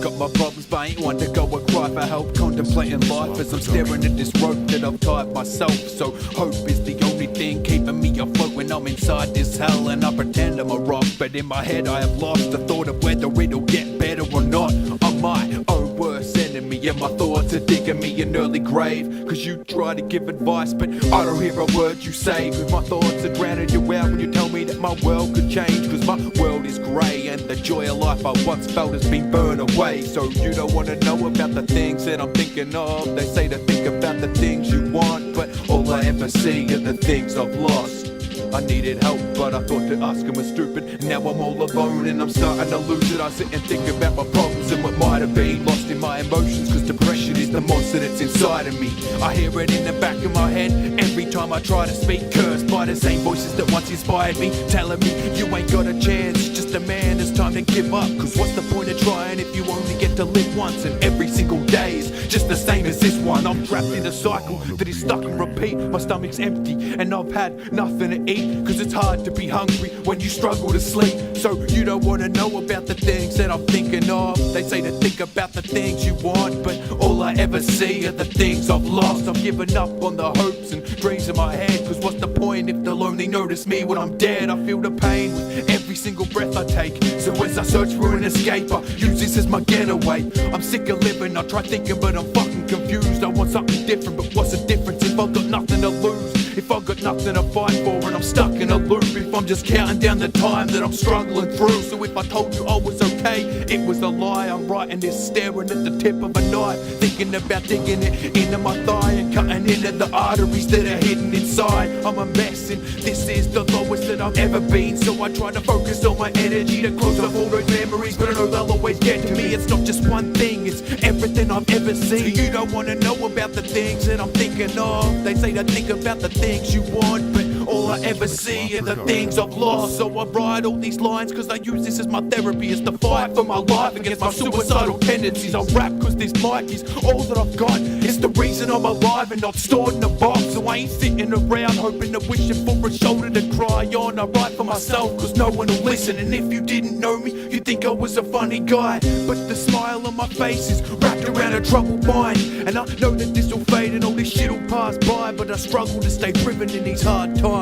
got my problems, but I ain't one to go and cry for help. Contemplating life as I'm staring at this rope that I've tied myself. So hope is the only thing keeping me afloat when I'm inside this hell. And I pretend I'm a rock, but in my head I have lost the thought of whether it'll get better or not. I'm my own worst enemy, and my thoughts are digging me an early grave. Cause you try to give advice, but I don't hear a word you say. Cause my thoughts are drowning you out when you tell me that my world could change. Cause my world is grey, and the joy of life I once felt has been burned away. So you don't wanna know about the things that I'm thinking of. They say to think about the things you want, but all I ever see are the things I've lost. I needed help, but I thought to ask him was stupid. Now I'm all alone and I'm starting to lose it. I sit and think about my problems and what might have been. Lost in my emotions, cause depression is the monster that's inside of me. I hear it in the back of my head every time I try to speak. Cursed by the same voices that once inspired me, telling me you ain't got a chance, just a man, it's time to give up. Cause what's the point of trying if you only get to live once, and every single day is just the same as this one. I'm trapped in a cycle that is stuck and repeat. My stomach's empty and I've had nothing to eat. Cause it's hard to be hungry when you struggle to sleep. So you don't wanna know about the things that I'm thinking of. They say to think about the things you want, but all I ever see are the things I've lost. I'm giving up on the hopes and dreams in my head. Cause what's the point if they'll only notice me when I'm dead? I feel the pain with every single breath I take. So as I search for an escape, I use this as my getaway. I'm sick of living, I try thinking but I'm fucking confused. I want something different, but what's the difference if I've got nothing to lose? If I've got nothing to fight for and I'm stuck in a loop, if I'm just counting down the time that I'm struggling through. So if I told you I was okay, it was a lie. I'm writing this staring at the tip of a knife, thinking about digging it into my thigh and cutting into the arteries that are hidden inside. I'm a mess and this is the lowest that I've ever been. So I try to focus all my energy to close up all those memories, but I know they'll always get to me. It's not just one thing, it's everything I've ever seen. You don't wanna know about the things that I'm thinking of. They say to think about the things you want, but all I ever see are the things I've lost. So I write all these lines cause I use this as my therapy, as the fight for my life against my suicidal tendencies. I rap cause this mic is all that I've got. It's the reason I'm alive and not stored in a box. So I ain't sitting around hoping and wishing for a shoulder to cry on. I write for myself cause no one will listen. And if you didn't know me, you'd think I was a funny guy. But the smile on my face is wrapped around a troubled mind. And I know that this will fade and all this shit will pass by, but I struggle to stay driven in these hard times.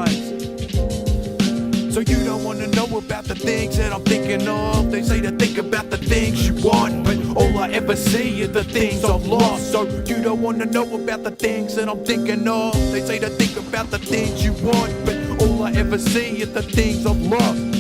So you don't wanna know about the things that I'm thinking of. They say to think about the things you want, but all I ever see are the things I've lost. So you don't wanna know about the things that I'm thinking of. They say to think about the things you want, but all I ever see are the things I've lost.